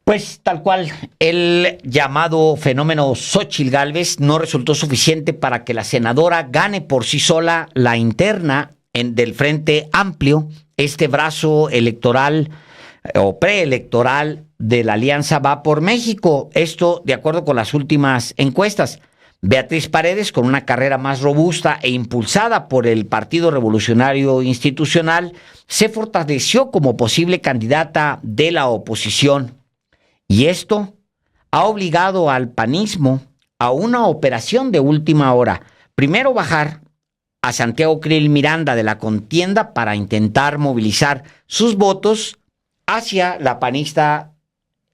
Pues tal cual, el llamado fenómeno Xóchitl Gálvez no resultó suficiente para que la senadora gane por sí sola la interna del Frente Amplio, este brazo electoral o preelectoral de la Alianza Va por México. Esto de acuerdo con las últimas encuestas. Beatriz Paredes, con una carrera más robusta e impulsada por el Partido Revolucionario Institucional, se fortaleció como posible candidata de la oposición. Y esto ha obligado al panismo a una operación de última hora. Primero bajar a Santiago Krill Miranda de la contienda para intentar movilizar sus votos hacia la panista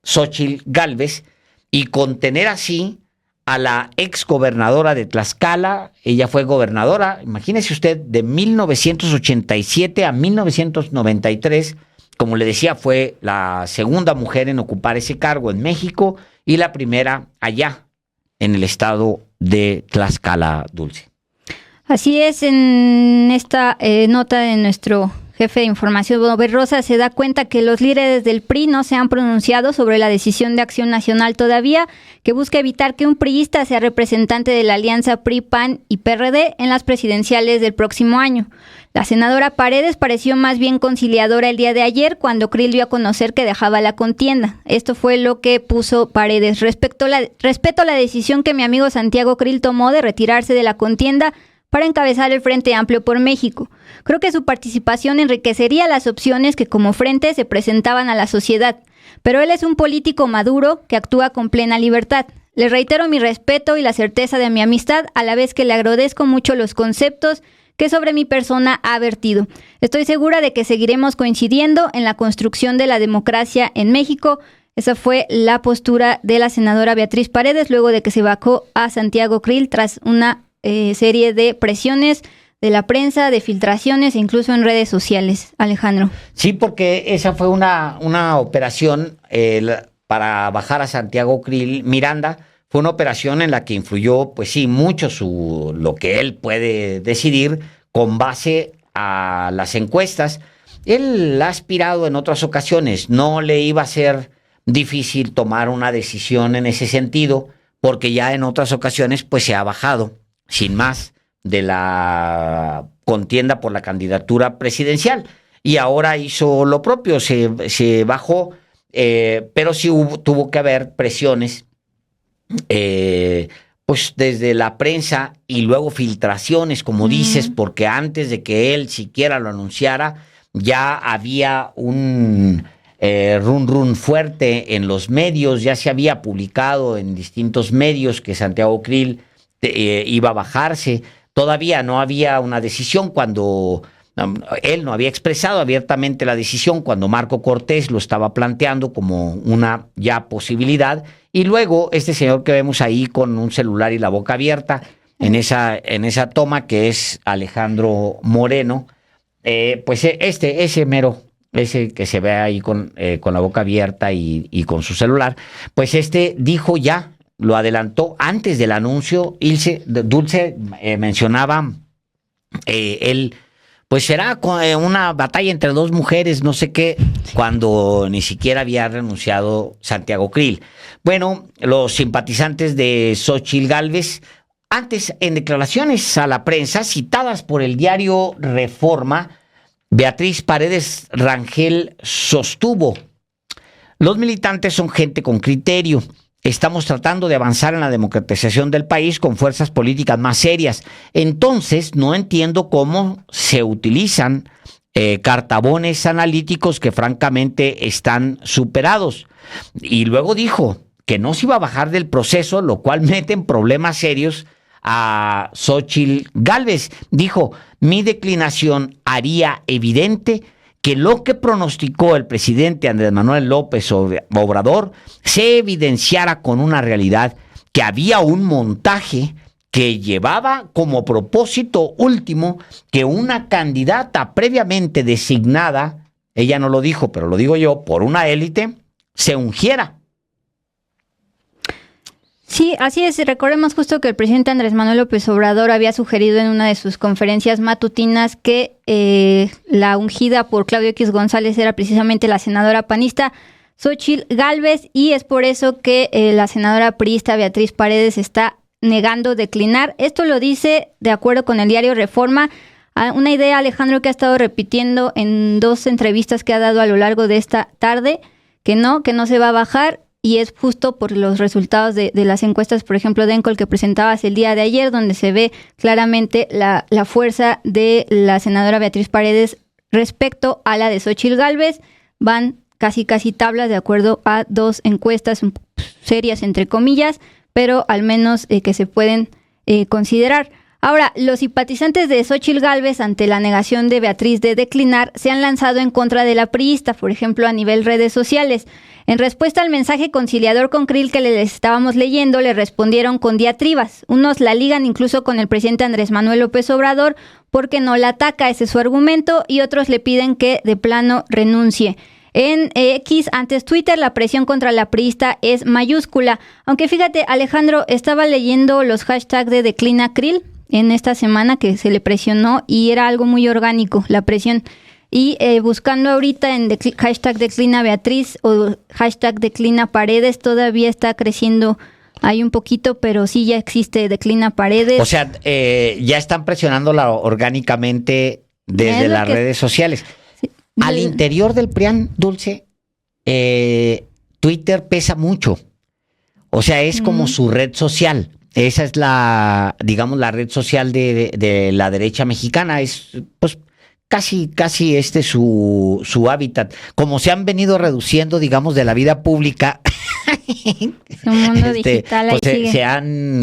Xóchitl Gálvez y contener así a la exgobernadora de Tlaxcala. Ella fue gobernadora, imagínese usted, de 1987 a 1993. Como le decía, fue la segunda mujer en ocupar ese cargo en México y la primera allá en el estado de Tlaxcala, Dulce. Así es, en esta nota de nuestro jefe de información, Bober Rosa, se da cuenta que los líderes del PRI no se han pronunciado sobre la decisión de Acción Nacional todavía, que busca evitar que un priista sea representante de la alianza PRI, PAN y PRD en las presidenciales del próximo año. La senadora Paredes pareció más bien conciliadora el día de ayer cuando Krill dio a conocer que dejaba la contienda. Esto fue lo que puso Paredes. Respeto a la decisión que mi amigo Santiago Krill tomó de retirarse de la contienda para encabezar el Frente Amplio por México. Creo que su participación enriquecería las opciones que como frente se presentaban a la sociedad, pero él es un político maduro que actúa con plena libertad. Le reitero mi respeto y la certeza de mi amistad, a la vez que le agradezco mucho los conceptos que sobre mi persona ha vertido. Estoy segura de que seguiremos coincidiendo en la construcción de la democracia en México. Esa fue la postura de la senadora Beatriz Paredes luego de que se vacó a Santiago Krill tras una serie de presiones de la prensa, de filtraciones e incluso en redes sociales. Alejandro. Sí, porque esa fue una operación para bajar a Santiago Krill Miranda. Fue una operación en la que influyó, pues sí, mucho lo que él puede decidir con base a las encuestas. Él ha aspirado en otras ocasiones, no le iba a ser difícil tomar una decisión en ese sentido, porque ya en otras ocasiones pues se ha bajado sin más de la contienda por la candidatura presidencial y ahora hizo lo propio, se bajó, pero sí tuvo que haber presiones pues desde la prensa y luego filtraciones, como dices, porque antes de que él siquiera lo anunciara ya había un run fuerte en los medios, ya se había publicado en distintos medios que Santiago Krill iba a bajarse. Todavía no había una decisión cuando él no había expresado abiertamente la decisión, cuando Marco Cortés lo estaba planteando como una ya posibilidad, y luego este señor que vemos ahí con un celular y la boca abierta en esa toma, que es Alejandro Moreno, pues ese mero, ese que se ve ahí con la boca abierta y con su celular, pues dijo ya, lo adelantó antes del anuncio. Dulce mencionaba, él, pues será una batalla entre dos mujeres, no sé qué, cuando ni siquiera había renunciado Santiago Krill. Bueno, los simpatizantes de Xóchitl Gálvez, antes en declaraciones a la prensa citadas por el diario Reforma, Beatriz Paredes Rangel sostuvo: los militantes son gente con criterio. Estamos tratando de avanzar en la democratización del país con fuerzas políticas más serias. Entonces, no entiendo cómo se utilizan cartabones analíticos que francamente están superados. Y luego dijo que no se iba a bajar del proceso, lo cual mete en problemas serios a Xóchitl Gálvez. Dijo: mi declinación haría evidente que lo que pronosticó el presidente Andrés Manuel López Obrador se evidenciara con una realidad, que había un montaje que llevaba como propósito último que una candidata previamente designada, ella no lo dijo, pero lo digo yo, por una élite, se ungiera. Sí, así es. Recordemos justo que el presidente Andrés Manuel López Obrador había sugerido en una de sus conferencias matutinas que la ungida por Claudio X González era precisamente la senadora panista Xóchitl Gálvez, y es por eso que la senadora priista Beatriz Paredes está negando declinar. Esto lo dice, de acuerdo con el diario Reforma, una idea, Alejandro, que ha estado repitiendo en 2 entrevistas que ha dado a lo largo de esta tarde, que no se va a bajar, y es justo por los resultados de las encuestas, por ejemplo, de Encol, que presentabas el día de ayer, donde se ve claramente la fuerza de la senadora Beatriz Paredes respecto a la de Xóchitl Gálvez. Van casi tablas de acuerdo a 2 encuestas serias, entre comillas, pero al menos que se pueden considerar. Ahora, los simpatizantes de Xóchitl Gálvez, ante la negación de Beatriz de declinar, se han lanzado en contra de la priista, por ejemplo, a nivel redes sociales. En respuesta al mensaje conciliador con Krill que les estábamos leyendo, le respondieron con diatribas. Unos la ligan incluso con el presidente Andrés Manuel López Obrador porque no la ataca, ese es su argumento, y otros le piden que de plano renuncie. En X, antes Twitter, la presión contra la priista es mayúscula. Aunque fíjate, Alejandro, estaba leyendo los hashtags de Declina Krill en esta semana, que se le presionó, y era algo muy orgánico la presión. Y buscando ahorita en hashtag Declina Beatriz o hashtag Declina Paredes, todavía está creciendo ahí un poquito, pero sí ya existe Declina Paredes. O sea, ya están presionándola orgánicamente desde las redes sociales. Sí. Al interior del PRIAN, Dulce, Twitter pesa mucho. O sea, es como su red social. Esa es la red social de la derecha mexicana. Es, pues, casi su hábitat. Como se han venido reduciendo, digamos, de la vida pública, su mundo digital ahí pues sigue. Se han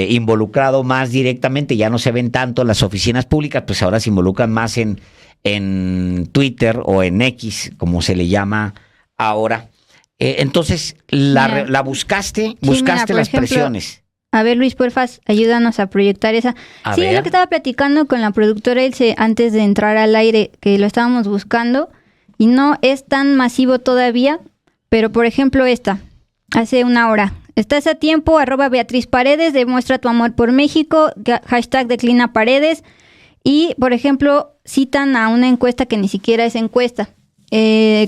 involucrado más directamente. Ya no se ven tanto las oficinas públicas, pues ahora se involucran más en Twitter o en X, como se le llama ahora. Entonces, la buscaste mira, las presiones. A ver, Luis, porfas, ayúdanos a proyectar esa. Es lo que estaba platicando con la productora Ilse antes de entrar al aire, que lo estábamos buscando, y no es tan masivo todavía, pero por ejemplo hace una hora. Estás a tiempo, @Beatriz Paredes, demuestra tu amor por México, hashtag Declina Paredes, y por ejemplo, citan a una encuesta que ni siquiera es encuesta.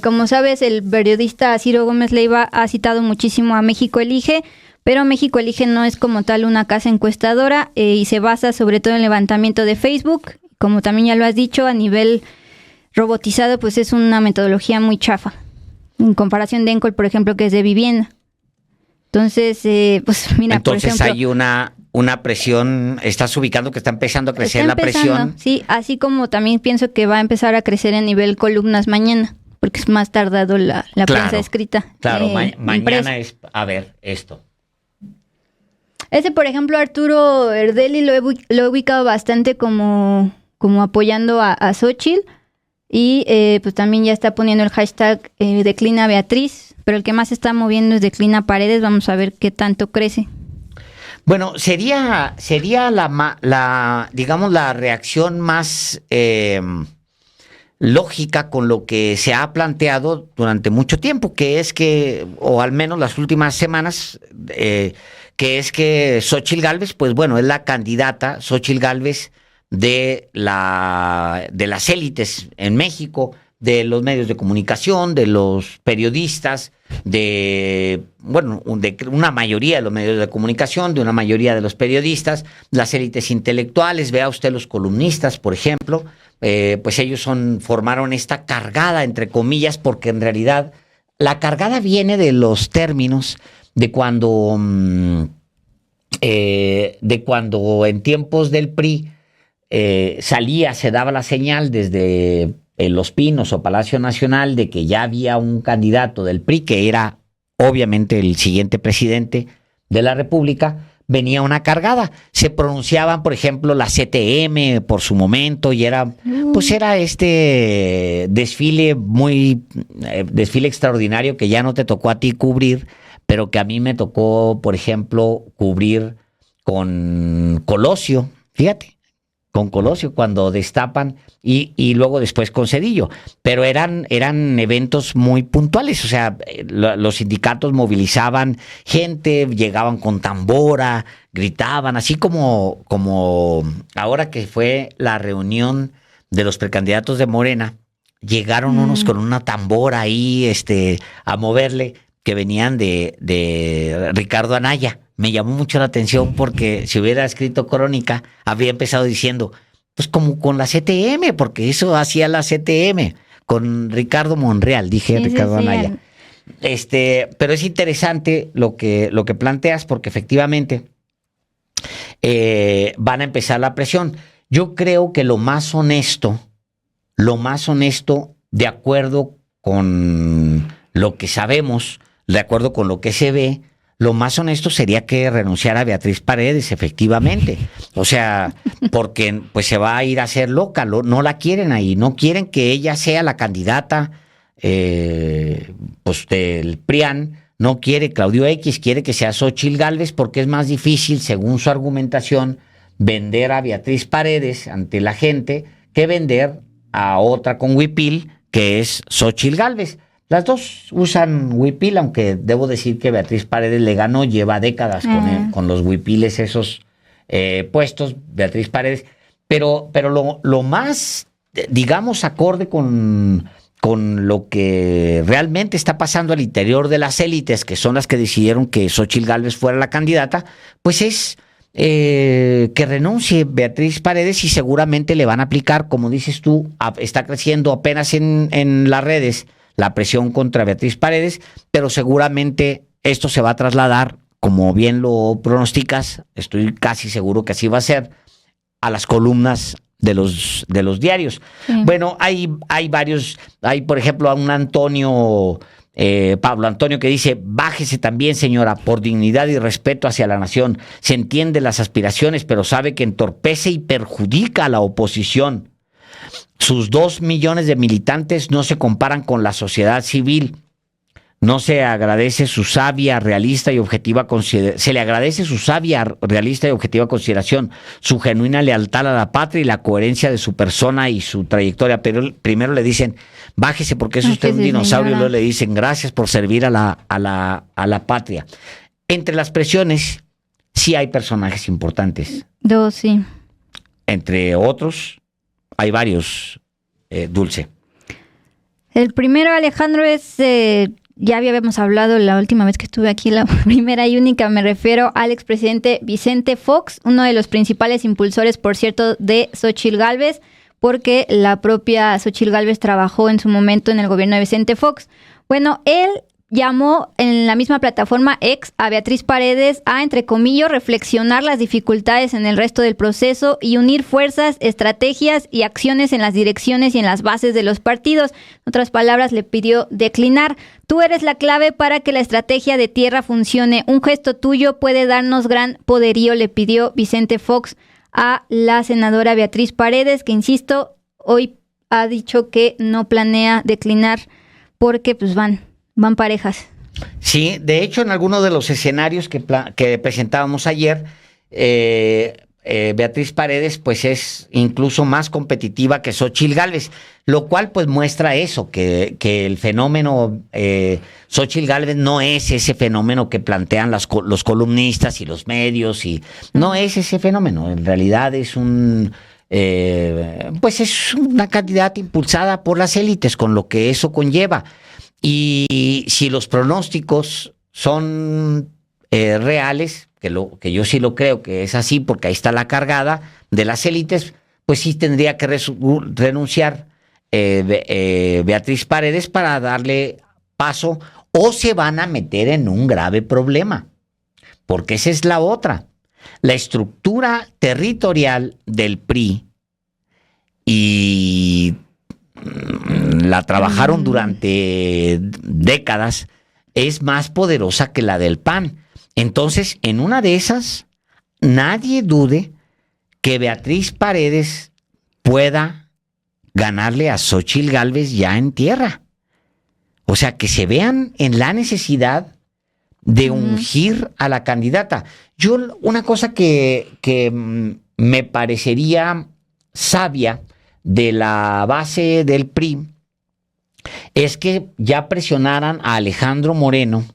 Como sabes, el periodista Ciro Gómez Leiva ha citado muchísimo a México Elige, pero México Elige no es como tal una casa encuestadora y se basa sobre todo en el levantamiento de Facebook. Como también ya lo has dicho, a nivel robotizado, pues es una metodología muy chafa, en comparación de Encol, por ejemplo, que es de vivienda. Entonces, pues mira, entonces por ejemplo, hay una presión, estás ubicando que está empezando a crecer la presión. Sí, así como también pienso que va a empezar a crecer en nivel columnas mañana, porque es más tardado la prensa escrita. Claro, mañana es, a ver, esto. Ese, por ejemplo, Arturo Erdeli lo he ubicado bastante como apoyando a Xóchitl, y pues también ya está poniendo el hashtag Declina Beatriz, pero el que más se está moviendo es Declina Paredes. Vamos a ver qué tanto crece. Bueno, sería digamos, la reacción más lógica con lo que se ha planteado durante mucho tiempo, que es que, o al menos las últimas semanas, que es que Xóchitl Gálvez, pues bueno, es la candidata, Xóchitl Gálvez, de las élites en México, de los medios de comunicación, de los periodistas, de una mayoría de los medios de comunicación, de una mayoría de los periodistas, las élites intelectuales. Vea usted los columnistas, por ejemplo, pues ellos formaron esta cargada, entre comillas, porque en realidad la cargada viene de los términos de cuando en tiempos del PRI se daba la señal desde Los Pinos o Palacio Nacional de que ya había un candidato del PRI que era obviamente el siguiente presidente de la República. Venía una cargada, se pronunciaban, por ejemplo, la CTM por su momento, y era este desfile desfile extraordinario que ya no te tocó a ti cubrir, pero que a mí me tocó, por ejemplo, cubrir con Colosio, fíjate, con Colosio, cuando destapan, y luego después con Zedillo. Pero eran eventos muy puntuales. O sea, los sindicatos movilizaban gente, llegaban con tambora, gritaban, así como ahora que fue la reunión de los precandidatos de Morena, llegaron unos con una tambora ahí, a moverle, que venían de Ricardo Anaya. Me llamó mucho la atención porque si hubiera escrito crónica, habría empezado diciendo, pues como con la CTM, porque eso hacía la CTM, con Ricardo Monreal, dije sí, Ricardo Anaya. Pero es interesante lo que planteas, porque efectivamente van a empezar la presión. Yo creo que lo más honesto, de acuerdo con lo que sabemos, de acuerdo con lo que se ve, lo más honesto sería que renunciara Beatriz Paredes, efectivamente. O sea, porque pues se va a ir a hacer loca, no la quieren ahí, no quieren que ella sea la candidata pues del PRIAN, no quiere Claudio X, quiere que sea Xóchitl Gálvez, porque es más difícil, según su argumentación, vender a Beatriz Paredes ante la gente que vender a otra con huipil, que es Xóchitl Gálvez. Las dos usan huipil, aunque debo decir que Beatriz Paredes le ganó, lleva décadas con los huipiles esos puestos, Beatriz Paredes, pero lo más, digamos, acorde con lo que realmente está pasando al interior de las élites, que son las que decidieron que Xóchitl Gálvez fuera la candidata, pues es que renuncie Beatriz Paredes, y seguramente le van a aplicar, como dices tú, está creciendo apenas en las redes la presión contra Beatriz Paredes, pero seguramente esto se va a trasladar, como bien lo pronosticas, estoy casi seguro que así va a ser, a las columnas de los diarios. Sí. Bueno, hay varios, hay por ejemplo a un Pablo Antonio, que dice: bájese también, señora, por dignidad y respeto hacia la nación. Se entiende las aspiraciones, pero sabe que entorpece y perjudica a la oposición. Sus 2 millones de militantes no se comparan con la sociedad civil. No se agradece su sabia, realista y objetiva se le agradece su sabia, realista y objetiva consideración, su genuina lealtad a la patria y la coherencia de su persona y su trayectoria. Pero primero le dicen: bájese porque es usted un dinosaurio, y luego le dicen: gracias por servir a la patria. Entre las presiones sí hay personajes importantes. Dos, sí. Entre otros, hay varios, Dulce. El primero, Alejandro, es... ya habíamos hablado la última vez que estuve aquí, la primera y única, me refiero al expresidente Vicente Fox, uno de los principales impulsores, por cierto, de Xóchitl Gálvez, porque la propia Xóchitl Gálvez trabajó en su momento en el gobierno de Vicente Fox. Bueno, él llamó en la misma plataforma X a Beatriz Paredes a, entre comillas, reflexionar las dificultades en el resto del proceso y unir fuerzas, estrategias y acciones en las direcciones y en las bases de los partidos. En otras palabras, le pidió declinar. Tú eres la clave para que la estrategia de tierra funcione. Un gesto tuyo puede darnos gran poderío, le pidió Vicente Fox a la senadora Beatriz Paredes, que, insisto, hoy ha dicho que no planea declinar porque pues van parejas. Sí, de hecho, en algunos de los escenarios que presentábamos ayer, Beatriz Paredes pues es incluso más competitiva que Xóchitl Gálvez, lo cual pues muestra eso, que el fenómeno Xóchitl Gálvez no es ese fenómeno que plantean los columnistas y los medios, y no es ese fenómeno. En realidad es pues es una candidata impulsada por las élites, con lo que eso conlleva. Y si los pronósticos son reales, que yo sí lo creo que es así, porque ahí está la cargada de las élites, pues sí tendría que renunciar Beatriz Paredes para darle paso, o se van a meter en un grave problema, porque esa es la otra. La estructura territorial del PRI, y la trabajaron durante décadas, es más poderosa que la del PAN. Entonces, en una de esas, nadie dude que Beatriz Paredes pueda ganarle a Xóchitl Gálvez ya en tierra. O sea, que se vean en la necesidad de ungir a la candidata. Yo, una cosa que me parecería sabia de la base del PRI es que ya presionaran a Alejandro Moreno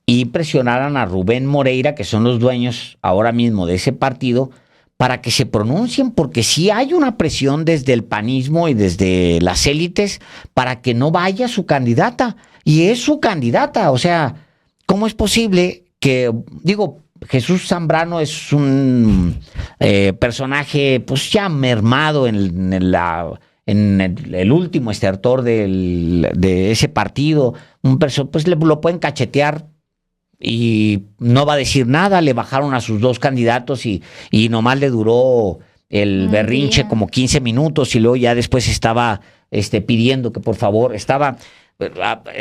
y presionaran a Rubén Moreira, que son los dueños ahora mismo de ese partido, para que se pronuncien, porque sí hay una presión desde el panismo y desde las élites para que no vaya su candidata. Y es su candidata. O sea, ¿cómo es posible que, digo, Jesús Zambrano es un personaje pues ya mermado en el último estertor de ese partido? Pues lo pueden cachetear y no va a decir nada. Le bajaron a sus dos candidatos y nomás le duró el berrinche como 15 minutos y luego ya después estaba pidiendo que por favor,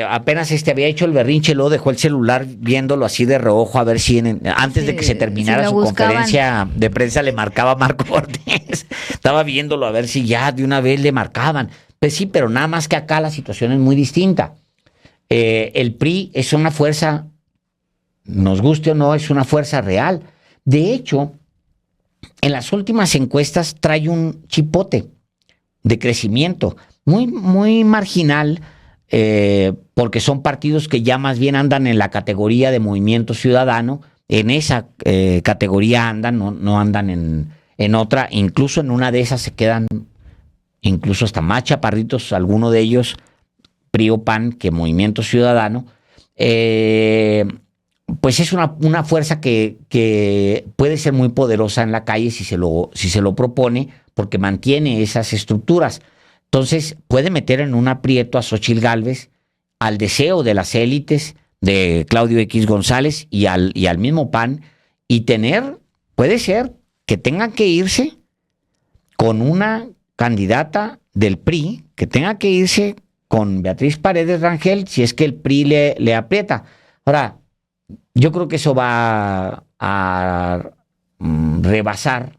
apenas había hecho el berrinche, luego dejó el celular viéndolo así de reojo a ver si antes de que se terminara su conferencia de prensa le marcaba a Marco Cortés. Estaba viéndolo a ver si ya de una vez le marcaban. Pues sí, pero nada más que acá la situación es muy distinta. El PRI es una fuerza, nos guste o no, es una fuerza real. De hecho, en las últimas encuestas trae un chipote de crecimiento muy, muy marginal, porque son partidos que ya más bien andan en la categoría de movimiento ciudadano. En esa categoría andan, no andan en otra. Incluso en una de esas se quedan incluso hasta más chaparritos, alguno de ellos, PRI o PAN, que Movimiento Ciudadano. Pues es una fuerza que puede ser muy poderosa en la calle si se lo propone, porque mantiene esas estructuras. Entonces puede meter en un aprieto a Xóchitl Gálvez, al deseo de las élites, de Claudio X González y al mismo PAN, y puede ser que tengan que irse con una candidata del PRI, que tenga que irse con Beatriz Paredes Rangel, si es que el PRI le aprieta. Ahora, yo creo que eso va a rebasar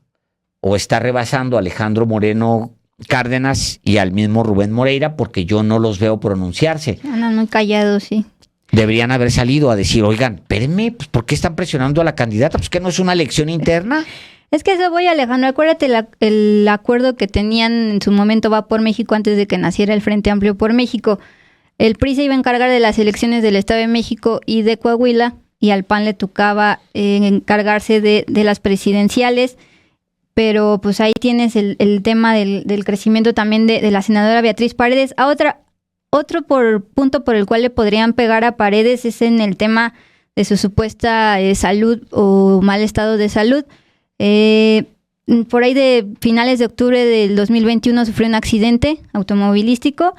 o está rebasando a Alejandro Moreno Cárdenas y al mismo Rubén Moreira, porque yo no los veo pronunciarse. Andan muy callados, sí. Deberían haber salido a decir, oigan, espérenme, pues, ¿por qué están presionando a la candidata? Pues que no es una elección interna. Es que eso voy, Alejandro. Acuérdate el acuerdo que tenían en su momento Va por México antes de que naciera el Frente Amplio por México. El PRI se iba a encargar de las elecciones del Estado de México y de Coahuila, y al PAN le tocaba encargarse de las presidenciales. Pero pues ahí tienes el tema del crecimiento también de la senadora Beatriz Paredes. Otro punto por el cual le podrían pegar a Paredes es en el tema de su supuesta salud o mal estado de salud. Por ahí de finales de octubre del 2021 sufrió un accidente automovilístico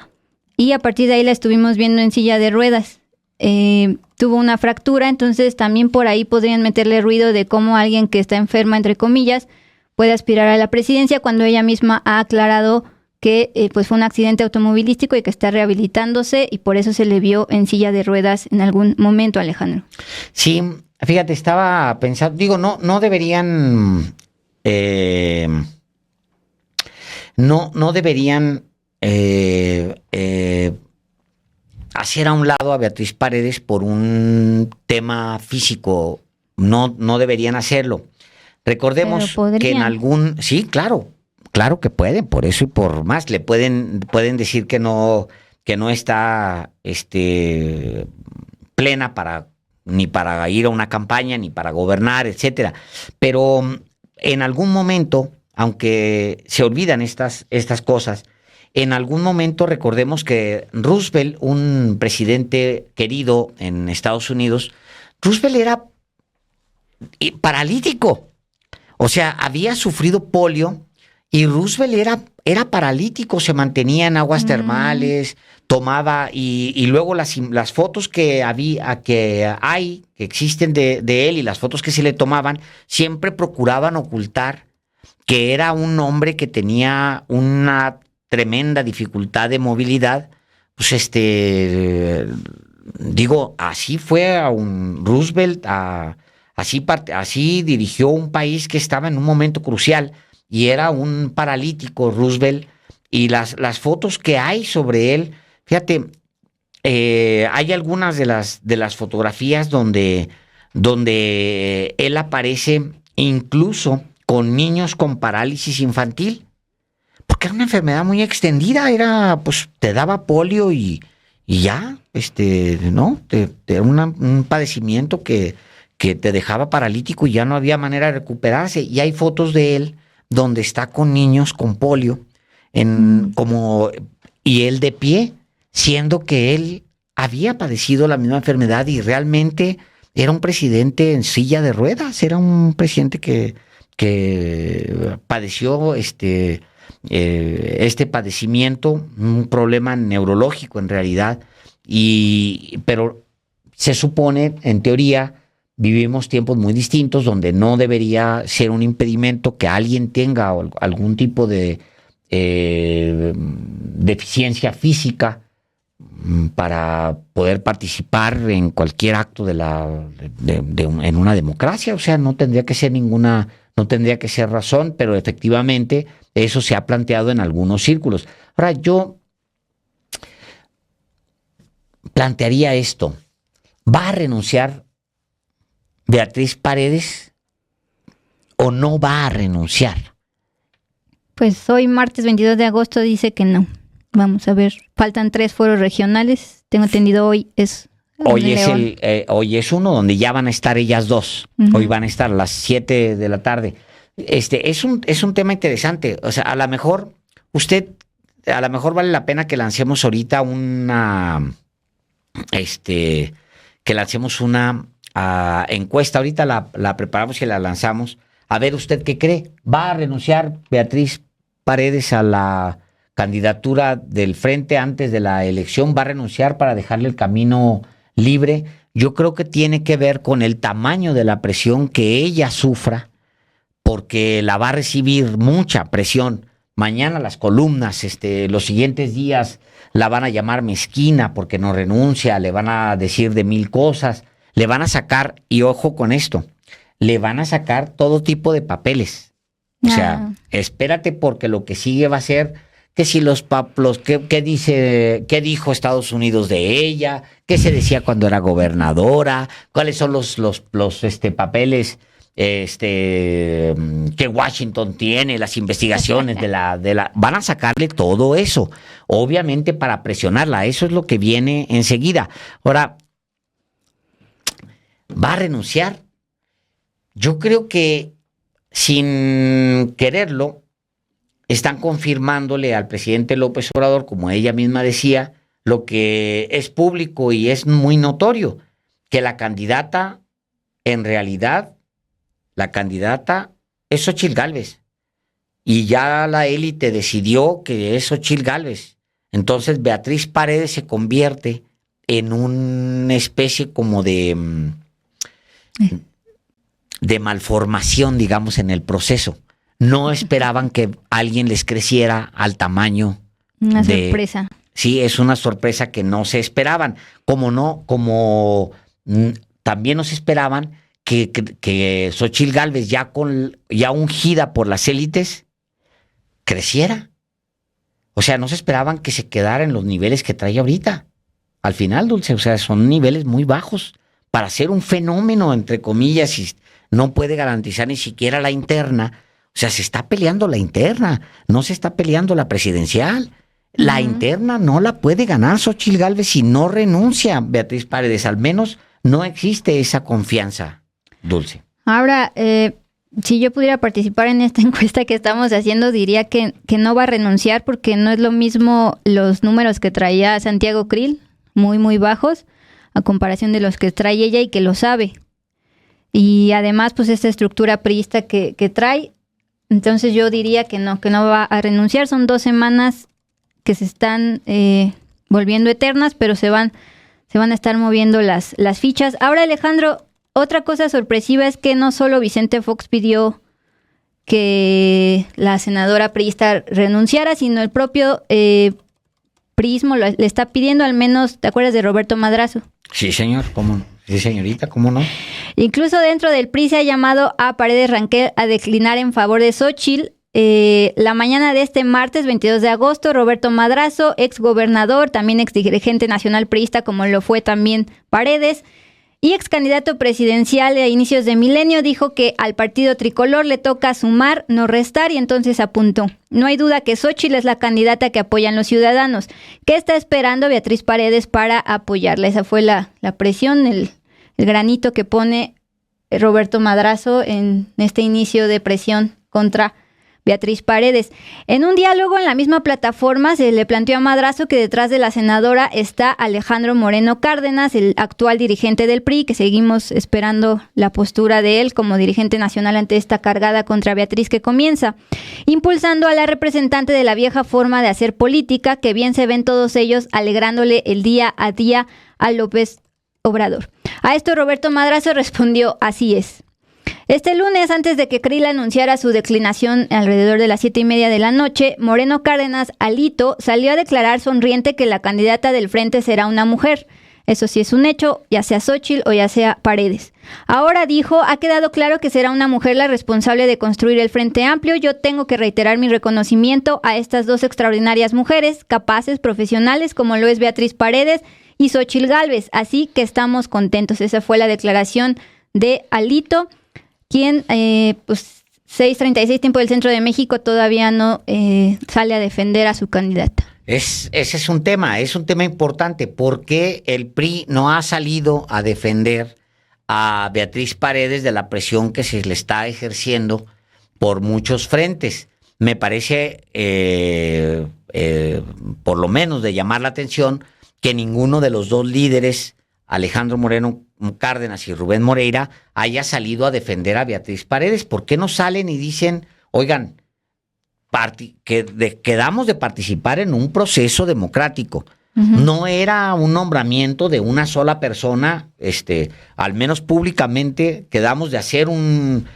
y a partir de ahí la estuvimos viendo en silla de ruedas. Tuvo una fractura, entonces también por ahí podrían meterle ruido de cómo alguien que está enferma, entre comillas, puede aspirar a la presidencia, cuando ella misma ha aclarado que pues fue un accidente automovilístico y que está rehabilitándose y por eso se le vio en silla de ruedas en algún momento, Alejandro. Sí, fíjate, estaba pensando, digo, no deberían, no deberían hacer a un lado a Beatriz Paredes por un tema físico, no deberían hacerlo. Recordemos que en sí, claro que pueden, por eso y por más, le pueden decir que no está plena ni para ir a una campaña, ni para gobernar, etcétera. Pero en algún momento, aunque se olvidan estas cosas, en algún momento recordemos que Roosevelt, un presidente querido en Estados Unidos, Roosevelt era paralítico. O sea, había sufrido polio y Roosevelt era paralítico, se mantenía en aguas termales, tomaba y luego las fotos que existen de él y las fotos que se le tomaban siempre procuraban ocultar que era un hombre que tenía una tremenda dificultad de movilidad. Pues así fue a un Roosevelt, así dirigió un país que estaba en un momento crucial y era un paralítico Roosevelt, y las fotos que hay sobre él, fíjate, hay algunas de las fotografías donde él aparece incluso con niños con parálisis infantil, porque era una enfermedad muy extendida, pues te daba polio y ya, ¿no? Era un padecimiento que que te dejaba paralítico y ya no había manera de recuperarse. Y hay fotos de él donde está con niños con polio, y él de pie, siendo que él había padecido la misma enfermedad y realmente era un presidente en silla de ruedas, era un presidente que padeció este padecimiento, un problema neurológico en realidad, pero se supone, en teoría, vivimos tiempos muy distintos donde no debería ser un impedimento que alguien tenga algún tipo de deficiencia física para poder participar en cualquier acto en una democracia. O sea, no tendría que ser razón, pero efectivamente eso se ha planteado en algunos círculos. Ahora, yo plantearía esto. ¿Va a renunciar Beatriz Paredes o no va a renunciar? Pues hoy, martes 22 de agosto, dice que no. Vamos a ver, faltan 3 foros regionales. Tengo entendido hoy es hoy es uno donde ya van a estar ellas dos. Uh-huh. Hoy van a estar a las 7 de la tarde. Es un tema interesante. O sea, a lo mejor vale la pena que lancemos ahorita una encuesta. Ahorita la preparamos y la lanzamos. A ver, ¿usted qué cree? ¿Va a renunciar Beatriz Paredes a la candidatura del Frente antes de la elección? ¿Va a renunciar para dejarle el camino libre? Yo creo que tiene que ver con el tamaño de la presión que ella sufra, porque la va a recibir mucha presión. Mañana las columnas, los siguientes días la van a llamar mezquina porque no renuncia, le van a decir de 1000 cosas, le van a sacar, y ojo con esto, le van a sacar todo tipo de papeles. O sea, espérate, porque lo que sigue va a ser que si ¿qué dijo Estados Unidos de ella? ¿Qué se decía cuando era gobernadora? ¿Cuáles son los papeles que Washington tiene, las investigaciones van a sacarle todo eso, obviamente para presionarla? Eso es lo que viene enseguida. Ahora, ¿va a renunciar? Yo creo que sin quererlo están confirmándole al presidente López Obrador, como ella misma decía, lo que es público y es muy notorio, que la candidata, en realidad, es Xóchitl Gálvez. Y ya la élite decidió que es Xóchitl Gálvez. Entonces Beatriz Paredes se convierte en una especie como de malformación, digamos, en el proceso. No esperaban que alguien les creciera al tamaño. Una sorpresa. Sí, es una sorpresa que no se esperaban. También no se esperaban que Xóchitl Gálvez, ya ungida por las élites, creciera. O sea, no se esperaban que se quedara en los niveles que trae ahorita. Al final, Dulce, o sea, son niveles muy bajos para ser un fenómeno, entre comillas, y no puede garantizar ni siquiera la interna. O sea, se está peleando la interna, no se está peleando la presidencial. La interna no la puede ganar Xóchitl Gálvez si no renuncia Beatriz Paredes. Al menos no existe esa confianza, Dulce. Ahora, si yo pudiera participar en esta encuesta que estamos haciendo, diría que no va a renunciar, porque no es lo mismo los números que traía Santiago Krill, muy, muy bajos, a comparación de los que trae ella, y que lo sabe. Y además, pues esta estructura priista que trae. Entonces yo diría que no va a renunciar. Son 2 semanas que se están volviendo eternas, pero se van a estar moviendo las fichas. Ahora, Alejandro, otra cosa sorpresiva es que no solo Vicente Fox pidió que la senadora priista renunciara, sino el propio priismo le está pidiendo. Al menos, ¿te acuerdas de Roberto Madrazo? Sí, señor, ¿cómo no? Sí, señorita, ¿cómo no? Incluso dentro del PRI se ha llamado a Paredes Rangel a declinar en favor de Xóchitl. La mañana de este martes 22 de agosto, Roberto Madrazo, ex gobernador, también ex dirigente nacional priista, como lo fue también Paredes, y ex candidato presidencial a inicios de milenio, dijo que al partido tricolor le toca sumar, no restar, y entonces apuntó: no hay duda que Xóchitl es la candidata que apoyan los ciudadanos. ¿Qué está esperando Beatriz Paredes para apoyarla? Esa fue la presión, el granito que pone Roberto Madrazo en este inicio de presión contra Beatriz Paredes. En un diálogo en la misma plataforma se le planteó a Madrazo que detrás de la senadora está Alejandro Moreno Cárdenas, el actual dirigente del PRI, que seguimos esperando la postura de él como dirigente nacional ante esta cargada contra Beatriz que comienza, impulsando a la representante de la vieja forma de hacer política, que bien se ven todos ellos alegrándole el día a día a López Obrador. A esto Roberto Madrazo respondió: así es. Este lunes, antes de que Krill anunciara su declinación alrededor de las 7:30 de la noche, Moreno Cárdenas, Alito, salió a declarar sonriente que la candidata del frente será una mujer. Eso sí es un hecho, ya sea Xóchitl o ya sea Paredes. Ahora dijo: ha quedado claro que será una mujer la responsable de construir el Frente Amplio. Yo tengo que reiterar mi reconocimiento a estas dos extraordinarias mujeres, capaces, profesionales, como lo es Beatriz Paredes y Xóchitl Gálvez. Así que estamos contentos. Esa fue la declaración de Alito, quien, 6:36 tiempo del Centro de México, todavía no sale a defender a su candidata. Ese es un tema importante. ¿Por qué el PRI no ha salido a defender a Beatriz Paredes de la presión que se le está ejerciendo por muchos frentes? Me parece, por lo menos, de llamar la atención que ninguno de los dos líderes, Alejandro Moreno Cárdenas y Rubén Moreira, haya salido a defender a Beatriz Paredes. ¿Por qué no salen y dicen: oigan, quedamos de participar en un proceso democrático? Uh-huh. No era un nombramiento de una sola persona, al menos públicamente quedamos de hacer un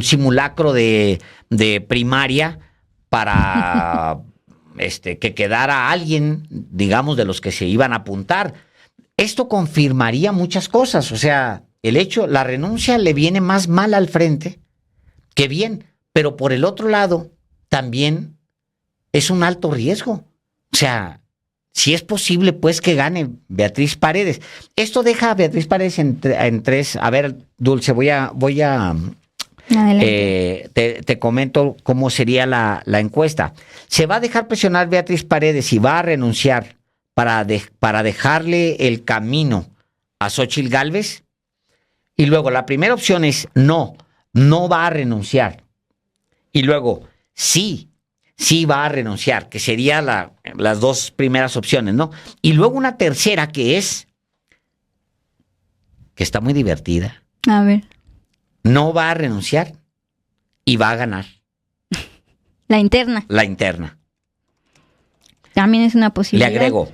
simulacro de primaria para que quedara alguien, digamos, de los que se iban a apuntar. Esto confirmaría muchas cosas. O sea, la renuncia le viene más mal al frente que bien, pero por el otro lado también es un alto riesgo. O sea, si es posible, pues, que gane Beatriz Paredes. Esto deja a Beatriz Paredes en tres. A ver, Dulce, voy a te comento cómo sería la encuesta. Se va a dejar presionar Beatriz Paredes y va a renunciar para dejarle el camino a Xóchitl Gálvez. Y luego la primera opción es no va a renunciar. Y luego sí va a renunciar, que serían las dos primeras opciones, ¿no? Y luego una tercera que está muy divertida. A ver. No va a renunciar y va a ganar. La interna. También es una posibilidad. Le agrego.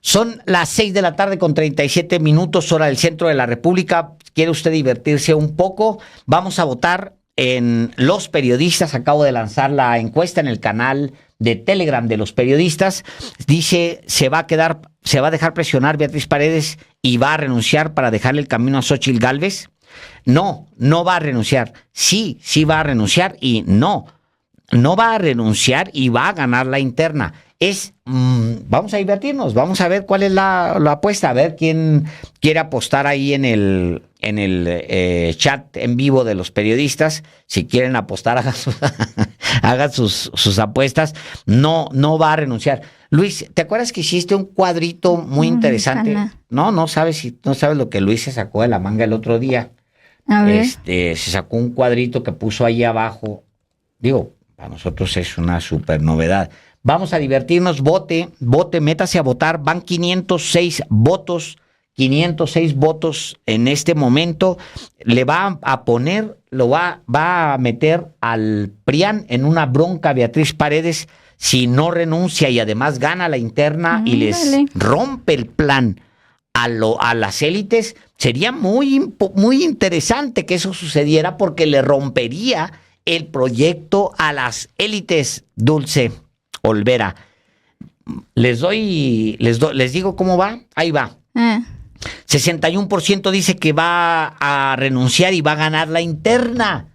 Son las 6:37 p.m, hora del centro de la República. ¿Quiere usted divertirse un poco? Vamos a votar en Los Periodistas. Acabo de lanzar la encuesta en el canal de Telegram de Los Periodistas. Dice: se va a dejar presionar Beatriz Paredes y va a renunciar para dejarle el camino a Xóchitl Gálvez. No va a renunciar. Sí va a renunciar y no va a renunciar y va a ganar la interna. Vamos a divertirnos, vamos a ver cuál es la apuesta, a ver quién quiere apostar ahí en el chat en vivo de Los Periodistas. Si quieren apostar, hagan sus apuestas. No va a renunciar. Luis, ¿te acuerdas que hiciste un cuadrito muy interesante? No sabes lo que Luis se sacó de la manga el otro día. A ver. Se sacó un cuadrito que puso ahí abajo. Digo, para nosotros es una súper novedad. Vamos a divertirnos, vote, métase a votar. Van 506 votos en este momento. Le va a poner, va a meter al PRIAN en una bronca a Beatriz Paredes si no renuncia y además gana la interna y les rompe el plan a las élites. Sería muy, muy interesante que eso sucediera, porque le rompería el proyecto a las élites. Dulce Olvera, les digo cómo va. Ahí va. 61% dice que va a renunciar y va a ganar la interna.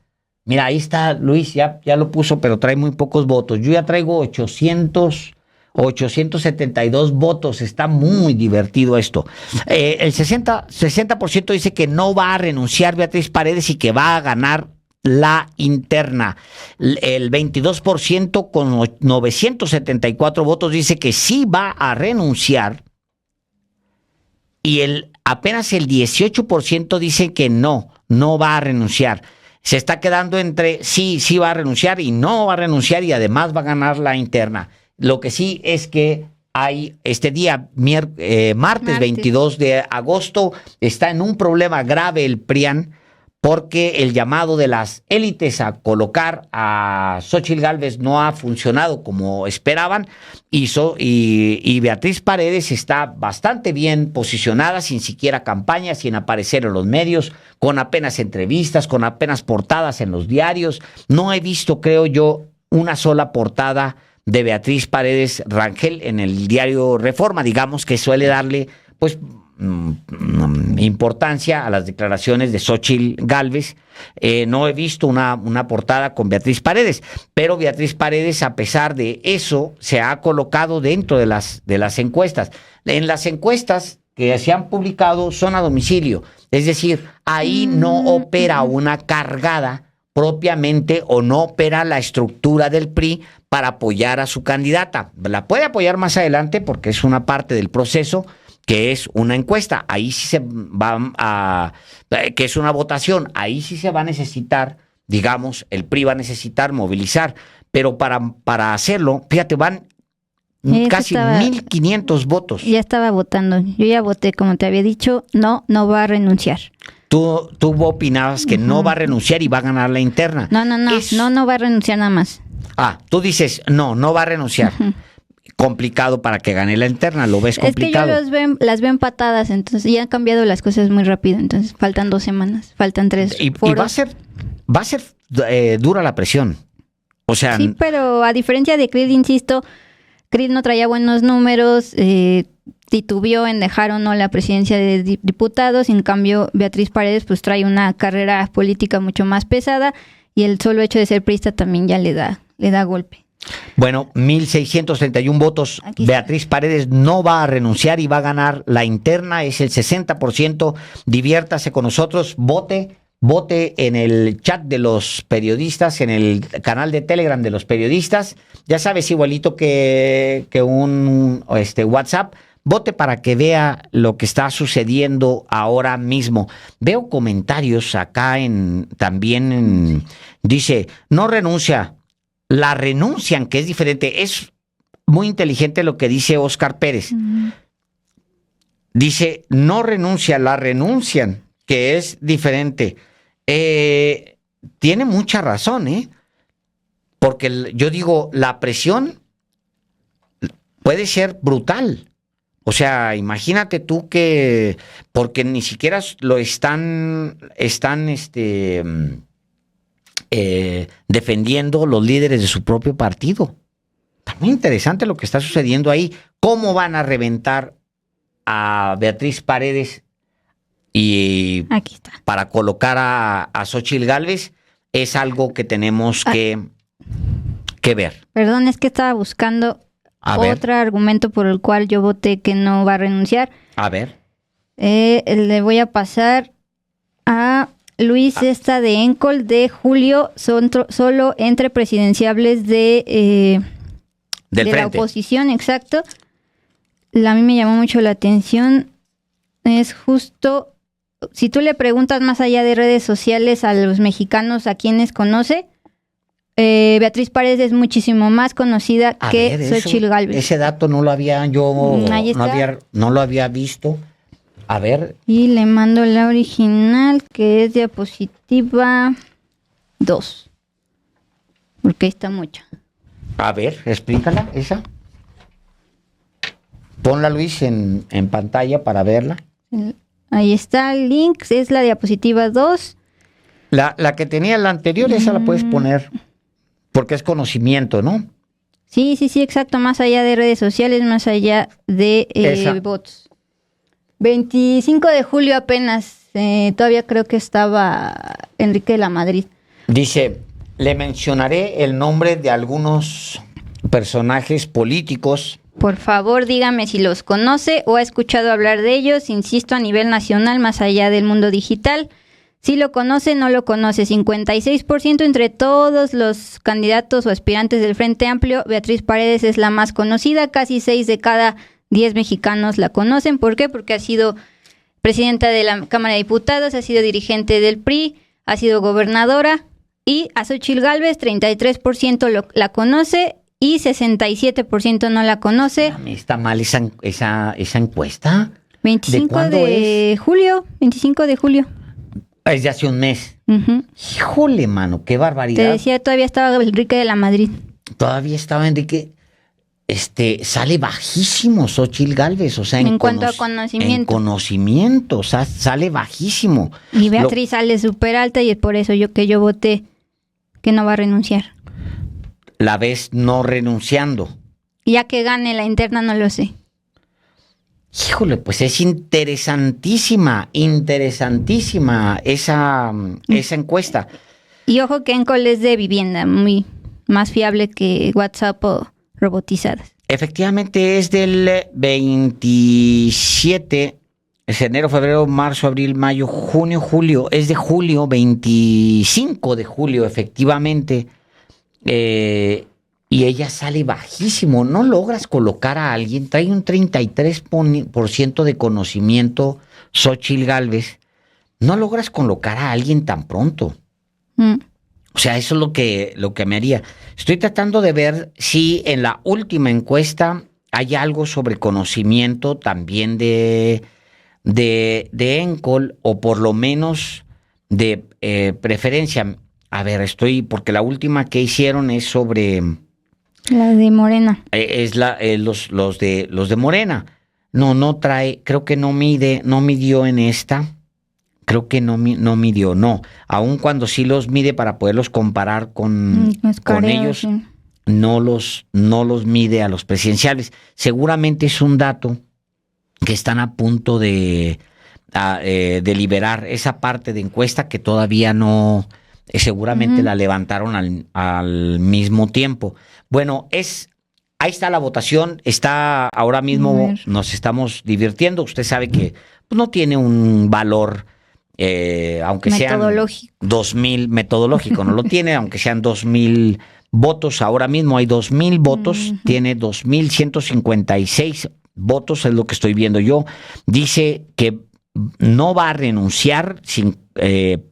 Mira, ahí está Luis, ya lo puso, pero trae muy pocos votos. Yo ya traigo 872 votos. Está muy divertido esto. El 60% dice que no va a renunciar Beatriz Paredes y que va a ganar la interna. El 22% con 974 votos dice que sí va a renunciar. Y el apenas el 18% dice que no va a renunciar. Se está quedando entre sí va a renunciar y no va a renunciar y además va a ganar la interna. Lo que sí es que hay este día, martes 22 de agosto, está en un problema grave el PRIAN, porque el llamado de las élites a colocar a Xóchitl Gálvez no ha funcionado como esperaban y Beatriz Paredes está bastante bien posicionada, sin siquiera campaña, sin aparecer en los medios, con apenas entrevistas, con apenas portadas en los diarios. No he visto, creo yo, una sola portada de Beatriz Paredes Rangel en el diario Reforma, digamos que suele darle pues importancia a las declaraciones de Xóchitl Gálvez. No he visto una portada con Beatriz Paredes, pero Beatriz Paredes, a pesar de eso, se ha colocado dentro de las encuestas. En las encuestas que se han publicado son a domicilio, es decir, ahí no opera una cargada propiamente o no opera la estructura del PRI para apoyar a su candidata. La puede apoyar más adelante porque es una parte del proceso, que es una encuesta, ahí sí se va que es una votación, ahí sí se va a necesitar, digamos, el PRI va a necesitar movilizar, pero para hacerlo, fíjate, van casi 1,500 votos. Ya estaba votando, yo ya voté, como te había dicho, no va a renunciar. Tú opinabas que no va a renunciar y va a ganar la interna. No va a renunciar nada más. Tú dices, no va a renunciar. Complicado para que gane la interna, ¿lo ves complicado? Es que yo las veo empatadas, entonces ya han cambiado las cosas muy rápido, entonces faltan 2 semanas, faltan 3 y va a ser dura la presión. O sea, sí, pero a diferencia de Krill, insisto, Krill no traía buenos números, titubeó en dejar o no la presidencia de diputados, en cambio Beatriz Paredes pues trae una carrera política mucho más pesada y el solo hecho de ser priista también ya le da golpe. Bueno, 1,631 votos. Beatriz Paredes no va a renunciar y va a ganar la interna, es el 60%. Diviértase con nosotros, vote en el chat de los periodistas, en el canal de Telegram de los periodistas. Ya sabes, igualito que un WhatsApp. Vote para que vea lo que está sucediendo ahora mismo. Veo comentarios acá dice, no renuncia. La renuncian, que es diferente. Es muy inteligente lo que dice Óscar Pérez. Dice, no renuncia, la renuncian, que es diferente. Tiene mucha razón, porque yo digo, la presión puede ser brutal. O sea, imagínate tú que, porque ni siquiera lo están defendiendo los líderes de su propio partido. Está muy interesante lo que está sucediendo ahí. ¿Cómo van a reventar a Beatriz Paredes y aquí está, para colocar a Xóchitl Gálvez? Es algo que tenemos que ver. Perdón, es que estaba buscando otro argumento por el cual yo voté que no va a renunciar. A ver. Le voy a pasar a Luis de Encol de Julio, solo entre presidenciables de la oposición, exacto. A mí me llamó mucho la atención. Es justo, si tú le preguntas más allá de redes sociales a los mexicanos a quienes conoce, Beatriz Paredes es muchísimo más conocida que Xóchitl Gálvez. Ese dato no lo había no lo había visto. A ver. Y le mando la original, que es diapositiva 2. Porque ahí está mucha. A ver, explícala, esa. Ponla, Luis, en pantalla para verla. Ahí está el link, es la diapositiva 2. La que tenía la anterior, esa la puedes poner, porque es conocimiento, ¿no? Sí, exacto, más allá de redes sociales, más allá de bots. 25 de julio apenas, todavía creo que estaba Enrique de la Madrid. Dice, le mencionaré el nombre de algunos personajes políticos. Por favor, dígame si los conoce o ha escuchado hablar de ellos, insisto, a nivel nacional, más allá del mundo digital. Si lo conoce, no lo conoce. 56% entre todos los candidatos o aspirantes del Frente Amplio, Beatriz Paredes es la más conocida, casi 6 de cada 10 mexicanos la conocen. ¿Por qué? Porque ha sido presidenta de la Cámara de Diputados, ha sido dirigente del PRI, ha sido gobernadora, y a Xóchitl Gálvez 33% la conoce y 67% no la conoce. ¿Está mal esa encuesta? 25 de julio. Es de hace un mes. Uh-huh. Híjole, mano, qué barbaridad. Te decía, todavía estaba Enrique de la Madrid. Todavía estaba Enrique. Sale bajísimo Xóchitl Gálvez, o sea, en cuanto a conocimiento. En conocimiento, o sea, sale bajísimo. Y Beatriz sale súper alta y es por eso yo voté que no va a renunciar. La ves no renunciando. Ya que gane la interna, no lo sé. Híjole, pues es interesantísima esa encuesta. Y ojo que Encol es de vivienda, muy más fiable que WhatsApp o robotizadas. Efectivamente es del 27, es enero, febrero, marzo, abril, mayo, junio, julio. Es de julio, 25 de julio, efectivamente. Y ella sale bajísimo. No logras colocar a alguien. Trae un 33% de conocimiento, Xóchitl Gálvez. No logras colocar a alguien tan pronto. O sea, eso es lo que me haría. Estoy tratando de ver si en la última encuesta hay algo sobre conocimiento también de Encol, o por lo menos de preferencia. A ver, porque la última que hicieron es sobre... La de Morena. Es los de Morena. No trae, creo que no midió en esta. Creo que no midió, no. Aun cuando sí los mide para poderlos comparar con ellos, sí. no los mide a los presidenciales. Seguramente es un dato que están a punto de liberar, esa parte de encuesta que todavía no, seguramente la levantaron al mismo tiempo. Bueno, ahí está la votación, está ahora mismo, nos estamos divirtiendo. Usted sabe que pues, no tiene un valor... aunque sean 2,000 metodológico, no lo tiene, aunque sean 2,000 votos, ahora mismo hay 2,000 votos, tiene 2,156 votos, es lo que estoy viendo yo. Dice que no va a renunciar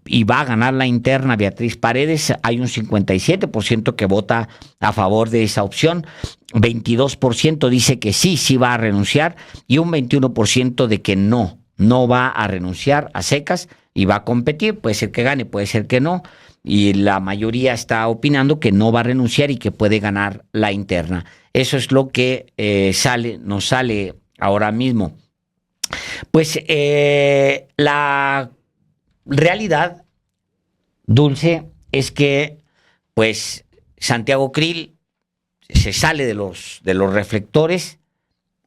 y va a ganar la interna Beatriz Paredes. Hay un 57% que vota a favor de esa opción, 22% dice que sí va a renunciar y un 21% de que no va a renunciar a secas y va a competir. Puede ser que gane, puede ser que no. Y la mayoría está opinando que no va a renunciar y que puede ganar la interna. Eso es lo que nos sale ahora mismo. Pues la realidad, Dulce, es que pues Santiago Krill se sale de los reflectores.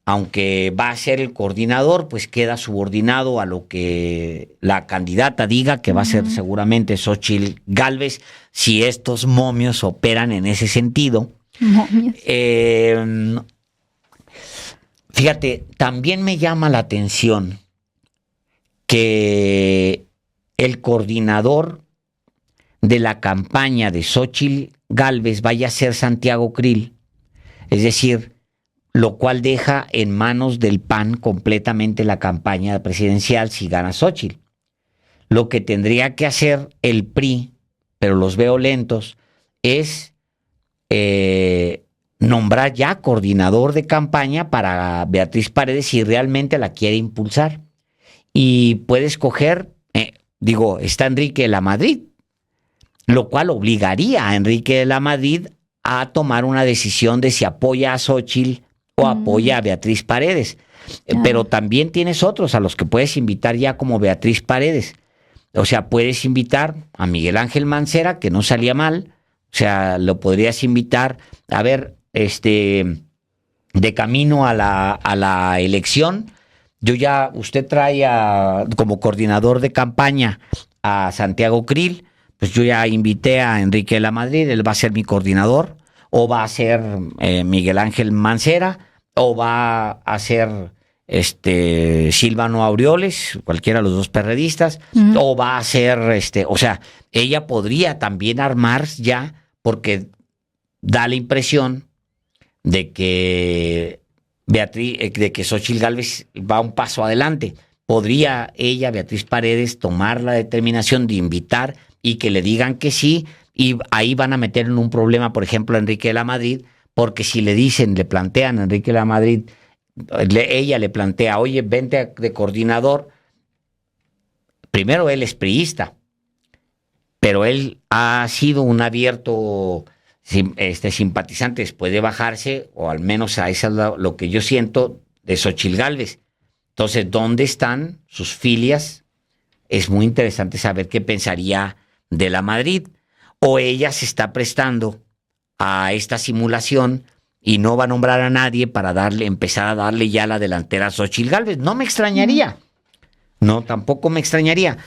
Aunque va a ser el coordinador, pues queda subordinado a lo que la candidata diga, que va a ser seguramente Xóchitl Gálvez, si estos momios operan en ese sentido. Fíjate, también me llama la atención que el coordinador de la campaña de Xóchitl Gálvez vaya a ser Santiago Krill, es decir, lo cual deja en manos del PAN completamente la campaña presidencial si gana Xóchitl. Lo que tendría que hacer el PRI, pero los veo lentos, es nombrar ya coordinador de campaña para Beatriz Paredes si realmente la quiere impulsar. Y puede escoger, está Enrique de la Madrid, lo cual obligaría a Enrique de la Madrid a tomar una decisión de si apoya a Xóchitl o apoya a Beatriz Paredes. Pero también tienes otros a los que puedes invitar ya como Beatriz Paredes. O sea, puedes invitar a Miguel Ángel Mancera, que no salía mal. O sea, lo podrías invitar a ver, de camino a la elección. Usted trae como coordinador de campaña a Santiago Krill. Pues yo ya invité a Enrique de la Madrid, él va a ser mi coordinador. O va a ser Miguel Ángel Mancera, o va a ser Silvano Aureoles, cualquiera de los dos perredistas, o va a ser, o sea, ella podría también armar ya, porque da la impresión de que Xóchitl Gálvez va un paso adelante. podría ella, Beatriz Paredes, tomar la determinación de invitar y que le digan que sí, y ahí van a meter en un problema, por ejemplo, a Enrique de la Madrid, porque si le dicen, le plantean a Enrique de la Madrid, ella le plantea, oye, vente de coordinador. Primero, él es priista, pero él ha sido un abierto simpatizante después de bajarse, o al menos a eso es lo que yo siento, de Xóchitl Gálvez. Entonces, ¿dónde están sus filias? Es muy interesante saber qué pensaría de la Madrid. O ella se está prestando a esta simulación y no va a nombrar a nadie para empezar a darle ya la delantera a Xóchitl Gálvez. No me extrañaría. No, tampoco me extrañaría.